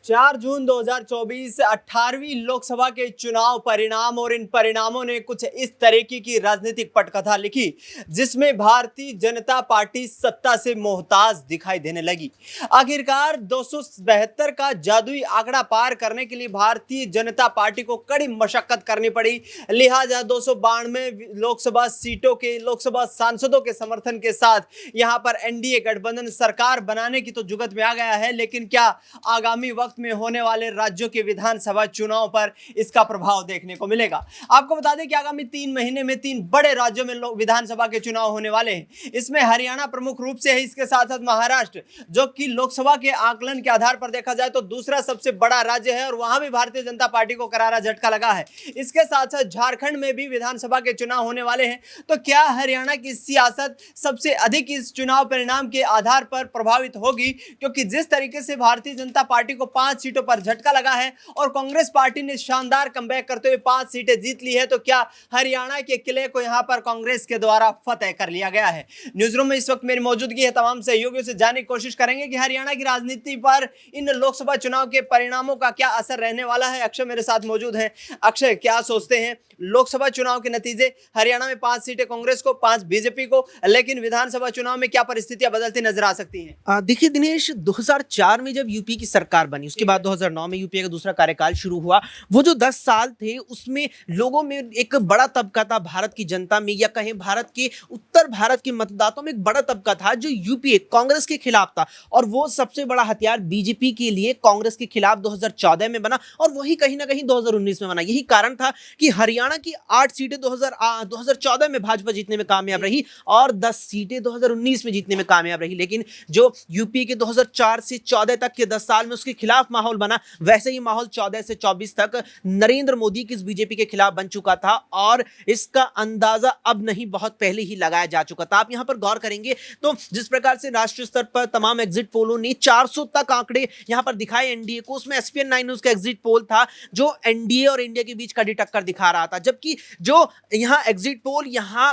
4 जून 2024 18वीं लोकसभा के चुनाव परिणाम और इन परिणामों ने कुछ इस तरीके की राजनीतिक पटकथा लिखी जिसमें भारतीय जनता पार्टी सत्ता से मोहताज दिखाई देने लगी। आखिरकार 272 का जादुई आंकड़ा पार करने के लिए भारतीय जनता पार्टी को कड़ी मशक्कत करनी पड़ी। लिहाजा 292 लोकसभा सांसदों के समर्थन के साथ यहां पर एनडीए गठबंधन सरकार बनाने की तो जुगत में आ गया है, लेकिन क्या आगामी वक्त में होने वाले राज्यों के विधानसभा चुनाव पर इसका प्रभाव देखने को मिलेगा? आपको बता दें कि आगामी 3 महीने में 3 बड़े राज्यों में विधानसभा के चुनाव होने वाले हैं। इसमें हरियाणा प्रमुख रूप से है, इसके साथ साथ महाराष्ट्र, जो कि लोकसभा के आकलन के आधार पर देखा जाए तो दूसरा सबसे बड़ा राज्य है और वहां भी भारतीय जनता पार्टी को करारा झटका लगा है। इसके साथ साथ झारखंड में भी विधानसभा के चुनाव होने वाले हैं। तो क्या हरियाणा की सियासत सबसे अधिक इस चुनाव परिणाम के आधार पर प्रभावित होगी? क्योंकि जिस तरीके से भारतीय जनता पार्टी को 5 सीटों पर झटका लगा है और कांग्रेस पार्टी ने शानदार कमबैक करते हुए 5 सीटें जीत ली है, तो क्या हरियाणा के किले को यहां पर कांग्रेस के द्वारा फतेह कर लिया गया है? न्यूज रूम में इस वक्त मेरी मौजूदगी है, तमाम सहयोगियों से जानने की कोशिश करेंगे कि हरियाणा की राजनीति पर इन लोकसभा चुनाव के परिणामों का क्या असर रहने वाला है। अक्षय मेरे साथ मौजूद हैं। अक्षय, क्या सोचते हैं लोकसभा चुनाव के नतीजे? हरियाणा में 5 सीटें कांग्रेस को, 5 बीजेपी को, लेकिन विधानसभा चुनाव में क्या परिस्थितियां बदलती नजर आ सकती हैं? देखिए दिनेश, 2004 में जब यूपी की सरकार बनी, उसके बाद 2009 में यूपीए का दूसरा कार्यकाल शुरू हुआ। वो जो 10 साल थे उसमें लोगों में एक बड़ा तबका था, भारत की जनता में या कहें भारत के उत्तर भारत के मतदाताओं में एक बड़ा तबका था जो यूपीए कांग्रेस के खिलाफ था। और वो सबसे बड़ा हथियार बीजेपी के लिए कांग्रेस के खिलाफ 2014 में बना और वही कहीं ना कहीं 2019 में बना। यही कारण था कि हरियाणा की 8 सीटें 2014 में भाजपा जीतने में कामयाब रही और 10 सीटें 2019 में जीतने में कामयाब रही। लेकिन जो यूपी के 2004 से 14 तक के 10 साल में उसके खिलाफ माहौल बना, वैसे ही माहौल 14 से 24 तक नरेंद्र मोदी की इस बीजेपी के खिलाफ बन चुका था और इसका अंदाजा अब नहीं, बहुत पहले ही लगाया जा चुका था। आप यहां पर गौर करेंगे तो जिस प्रकार से राष्ट्रीय स्तर पर तमाम एग्जिट पोलों ने 400 तक आंकड़े यहां पर दिखाए एनडीए को, उसमें एसपीएन 9 न्यूज का एग्जिट पोल था जो एनडीए और इंडिया के बीच कड़ी टक्कर दिखा रहा था। जबकि जो यहां एग्जिट पोल यहां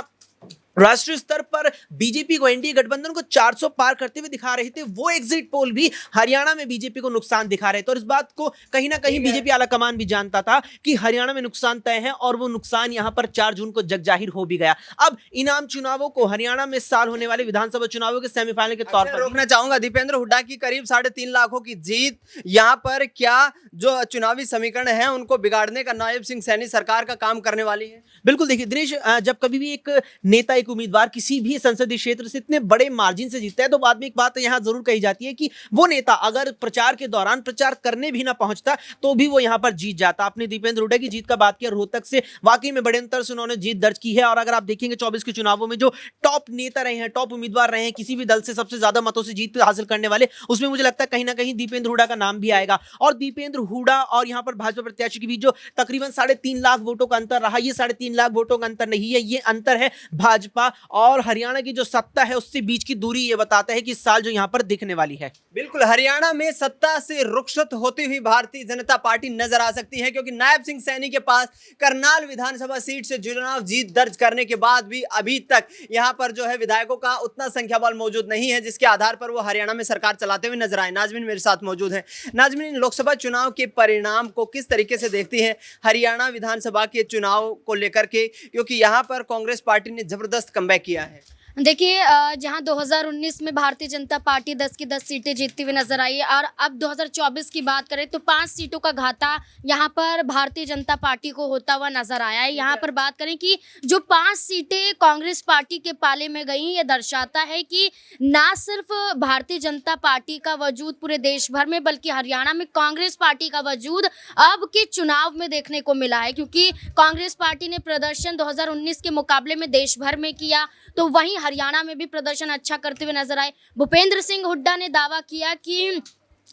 राष्ट्रीय स्तर पर बीजेपी को, एनडीए गठबंधन को 400 पार करते हुए दिखा रहे थे, वो एग्जिट पोल भी हरियाणा में बीजेपी को नुकसान दिखा रहे थे। और इस बात को कहीं ना कहीं बीजेपी आलाकमान भी जानता था कि हरियाणा में नुकसान तय है और वो नुकसान यहां पर 4 जून को जगजाहिर हो भी गया। अब इनाम चुनावों को, हरियाणा में इस साल होने वाले विधानसभा चुनावों के सेमीफाइनल के तौर पर रोकना चाहूंगा। दीपेंद्र हुड्डा की करीब 3.5 लाखों की जीत, यहां पर क्या जो चुनावी समीकरण है उनको बिगाड़ने का नायब सिंह सैनी सरकार का काम करने वाली है? बिल्कुल। देखिए दिनेश, जब कभी भी एक नेता, एक उम्मीदवार किसी भी संसदीय क्षेत्र से इतने बड़े मार्जिन से जीतता है तो बाद में एक बात यहां जरूर कही जाती है कि वो नेता अगर प्रचार के दौरान प्रचार करने भी ना पहुंचता तो भी वो यहां पर जीत जाता। आपने दीपेंद्र हुड्डा की जीत का बात किया, रोहतक से वाकई में बड़े अंतर से उन्होंने जीत दर्ज की है। और अगर आप देखेंगे 24 के चुनावों में जो टॉप नेता रहे हैं, टॉप उम्मीदवार रहे हैं, किसी भी दल से सबसे ज्यादा मतों से जीत हासिल करने वाले, उसमें मुझे लगता है कहीं ना कहीं दीपेंद्र हुड्डा का नाम भी आएगा। और दीपेंद्र हुड्डा और यहां पर भाजपा प्रत्याशी के बीच जो तकरीबन 3.5 लाख वोटों का अंतर रहा, ये 3.5 लाख वोटों का अंतर नहीं है, ये अंतर है भाजपा और हरियाणा की जो सत्ता है उससे बीच की दूरी। ये बताता है कि इस साल जो यहां पर दिखने वाली है। बिल्कुल, हरियाणा में सत्ता से रुखसत होती हुई भारतीय जनता पार्टी नजर आ सकती है, क्योंकि नायब सिंह सैनी के पास करनाल विधानसभा सीट से चुनाव जीत दर्ज करने के बाद भी अभी तक यहां पर जो है विधायकों का उतना संख्या बल मौजूद नहीं है जिसके आधार पर वो हरियाणा में सरकार चलाते हुए नजर आए। नाजमीन मेरे साथ मौजूद है। नाजमीन, लोकसभा चुनाव के परिणाम को किस तरीके से देखती है हरियाणा विधानसभा के चुनाव को लेकर के, क्योंकि यहां पर कांग्रेस पार्टी ने जबरदस्त कमबैक किया है? देखिए, जहां 2019 में भारतीय जनता पार्टी 10 की 10 सीटें जीतती हुई नजर आई है और अब 2024 की बात करें तो 5 सीटों का घाटा यहां पर भारतीय जनता पार्टी को होता हुआ नजर आया है। यहां पर बात करें कि जो 5 सीटें कांग्रेस पार्टी के पाले में गई, ये दर्शाता है कि ना सिर्फ भारतीय जनता पार्टी का वजूद पूरे देश भर में, बल्कि हरियाणा में कांग्रेस पार्टी का वजूद अब के चुनाव में देखने को मिला है। क्योंकि कांग्रेस पार्टी ने प्रदर्शन 2019 के मुकाबले में देश भर में किया, तो वहीं हरियाणा में भी प्रदर्शन अच्छा करते हुए नजर आए। भूपेंद्र सिंह हुड्डा ने दावा किया कि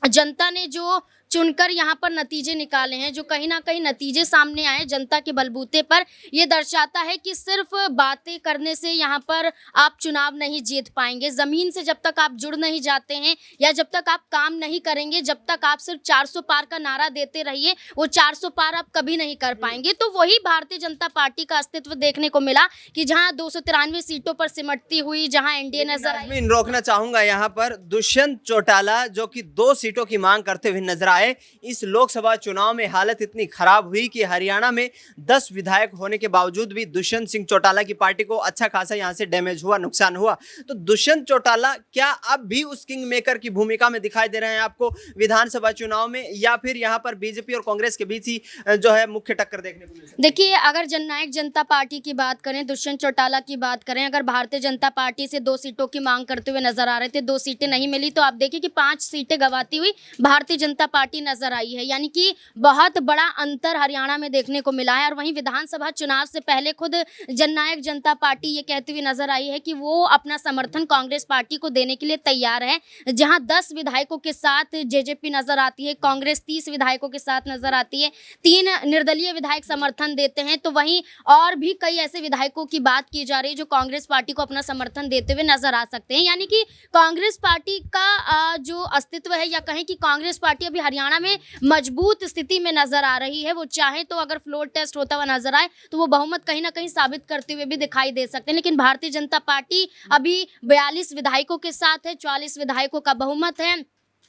जनता ने जो चुनकर यहाँ पर नतीजे निकाले हैं, जो कहीं ना कहीं नतीजे सामने आए जनता के बलबूते पर, ये दर्शाता है कि सिर्फ बातें करने से यहाँ पर आप चुनाव नहीं जीत पाएंगे। ज़मीन से जब तक आप जुड़ नहीं जाते हैं या जब तक आप काम नहीं करेंगे, जब तक आप सिर्फ 400 पार का नारा देते रहिए, वो 400 पार आप कभी नहीं कर पाएंगे। तो वही भारतीय जनता पार्टी का अस्तित्व देखने को मिला कि जहाँ 293 सीटों पर सिमटती हुई जहाँ एनडीए नजर आई। रोकना चाहूंगा यहाँ पर दुष्यंत चौटाला, जो कि 2 सीटों की मांग करते हुए नजर आए है, इस लोकसभा चुनाव में हालत इतनी खराब हुई कि हरियाणा में 10 विधायक होने के बावजूद भी दुष्यंत सिंह चौटाला की पार्टी को अच्छा खासा यहां से डैमेज हुआ, नुकसान हुआ। तो दुष्यंत चौटाला क्या अब भी उस किंग मेकर की भूमिका में दिखाई दे रहे हैं आपको विधानसभा चुनाव में, या फिर यहां पर बीजेपी और कांग्रेस के बीच ही जो है मुख्य टक्कर देखने को मिल सकती है? देखिए, अगर जननायक जनता पार्टी की बात करें, दुष्यंत चौटाला की बात करें, अगर भारतीय जनता पार्टी से 2 सीटों की मांग करते हुए नजर आ रहे थे, 2 सीटें नहीं मिली, तो आप देखिए कि 5 सीटें गंवाती हुई भारतीय जनता पार्टी नजर आई है। यानी कि बहुत बड़ा अंतर हरियाणा में देखने को मिला है। और वहीं विधानसभा चुनाव से पहले खुद जननायक जनता पार्टी ये कहती हुई नजर आई है कि वो अपना समर्थन कांग्रेस पार्टी को देने के लिए तैयार है। जहां 10 विधायकों के साथ जेजेपी नजर आती है, कांग्रेस 30 विधायकों के साथ नजर आती है, 3 निर्दलीय विधायक समर्थन देते हैं, तो वहीं और भी कई ऐसे विधायकों की बात की जा रही है जो कांग्रेस पार्टी को अपना समर्थन देते हुए नजर आ सकते हैं। यानी कि कांग्रेस पार्टी का जो अस्तित्व है, या कहें कि कांग्रेस पार्टी अभी हरियाणा में मजबूत स्थिति में नजर आ रही है। वो चाहे तो अगर फ्लोर टेस्ट होता हुआ नजर आए तो वो बहुमत कहीं ना कहीं साबित करते हुए भी दिखाई दे सकते हैं। लेकिन भारतीय जनता पार्टी अभी 42 विधायकों के साथ है, 44 विधायकों का बहुमत है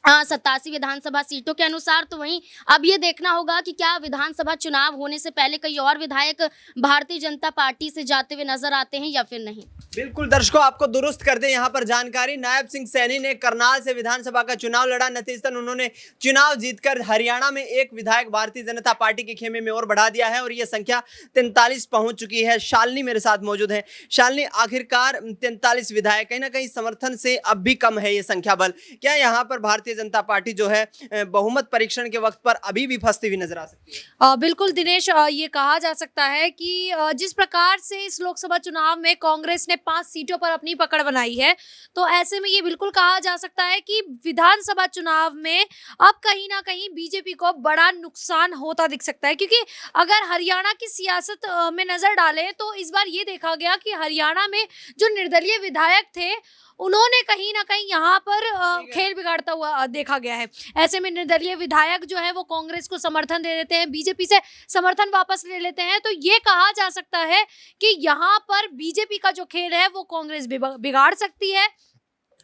87 विधानसभा सीटों के अनुसार। तो वहीं अब ये देखना होगा कि क्या विधानसभा चुनाव होने से पहले कई और विधायक भारतीय जनता पार्टी से जाते हुए नजर आते हैं या फिर नहीं। बिल्कुल दर्शकों, आपको दुरुस्त कर दें यहाँ पर जानकारी, नायब सिंह सैनी ने करनाल से विधानसभा का चुनाव लड़ा, नतीजतन उन्होंने चुनाव जीतकर हरियाणा में एक विधायक भारतीय जनता पार्टी के खेमे में और बढ़ा दिया है और ये संख्या 43 पहुंच चुकी है। शालिनी मेरे साथ मौजूद है। शालिनी, आखिरकार 43 विधायक, कहीं ना कहीं समर्थन से अब भी कम है ये संख्या बल, क्या यहाँ पर भारतीय जनता पार्टी जो है बहुमत परीक्षण के वक्त पर अभी भी फंसती हुई नजर आ सकती है? बिल्कुल दिनेश, ये कहा जा सकता है कि जिस प्रकार से इस लोकसभा चुनाव में कांग्रेस ने 5 सीटों पर अपनी पकड़ बनाई है, तो ऐसे में ये बिल्कुल कहा जा सकता है कि विधानसभा चुनाव में अब कहीं ना कहीं बीजेपी को बड़ा नुकसान होता दिख सकता है। क्योंकि अगर हरियाणा की सियासत में नजर डालें तो इस बार ये देखा गया कि हरियाणा में जो निर्दलीय विधायक थे उन्होंने कहीं ना कहीं यहाँ पर खेल बिगाड़ता हुआ देखा गया है। ऐसे में निर्दलीय विधायक जो है वो कांग्रेस को समर्थन दे देते हैं, बीजेपी से समर्थन वापस ले लेते हैं। तो ये कहा जा सकता है कि यहाँ पर बीजेपी का जो खेल है वो कांग्रेस बिगाड़ सकती है।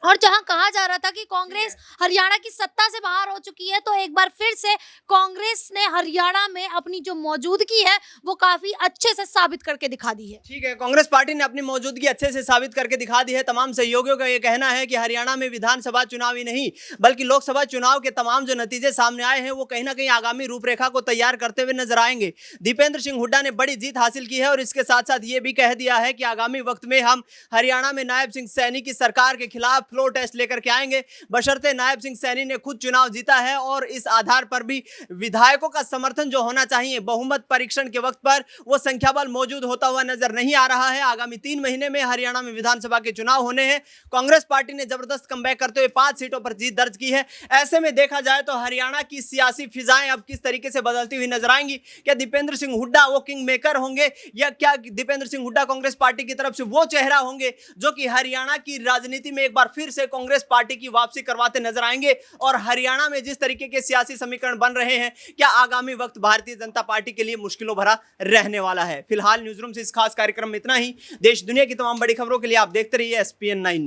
और जहां कहा जा रहा था कि कांग्रेस हरियाणा की सत्ता से बाहर हो चुकी है, तो एक बार फिर से कांग्रेस ने हरियाणा में अपनी जो मौजूदगी है वो काफी अच्छे से साबित करके दिखा दी है। ठीक है, कांग्रेस पार्टी ने अपनी मौजूदगी अच्छे से साबित करके दिखा दी है। तमाम सहयोगियों का ये कहना है कि हरियाणा में विधानसभा चुनाव ही नहीं बल्कि लोकसभा चुनाव के तमाम जो नतीजे सामने आए हैं वो कहीं ना कहीं आगामी रूपरेखा को तैयार करते हुए नजर आएंगे। दीपेंद्र सिंह हुड्डा ने बड़ी जीत हासिल की है और इसके साथ साथ ये भी कह दिया है कि आगामी वक्त में हम हरियाणा में नायब सिंह सैनी की सरकार के खिलाफ फ्लोर टेस्ट लेकर के आएंगे, बशर्ते नायब सिंह सैनी ने खुद चुनाव जीता है और इस आधार पर भी विधायकों का समर्थन जो होना चाहिए बहुमत परीक्षण के वक्त पर वो संख्या बल मौजूद होता हुआ नजर नहीं आ रहा है। आगामी 3 महीने में हरियाणा में विधानसभा के चुनाव होने हैं। कांग्रेस पार्टी ने जबरदस्त कमबैक करते हुए 5 सीटों पर जीत दर्ज की है। ऐसे में देखा जाए तो हरियाणा की सियासी फिजाएं अब किस तरीके से बदलती हुई नजर आएंगी। क्या दीपेंद्र सिंह हुड्डा वो किंग मेकर होंगे, या क्या दीपेंद्र सिंह हुड्डा कांग्रेस पार्टी की तरफ से वो चेहरा होंगे जो कि हरियाणा की राजनीति में एक बार फिर से कांग्रेस पार्टी की वापसी करवाते नजर आएंगे? और हरियाणा में जिस तरीके के सियासी समीकरण बन रहे हैं, क्या आगामी वक्त भारतीय जनता पार्टी के लिए मुश्किलों भरा रहने वाला है? फिलहाल न्यूज़ रूम से इस खास कार्यक्रम में इतना ही। देश दुनिया की तमाम बड़ी खबरों के लिए आप देखते रहिए SPN 9 न्यूज।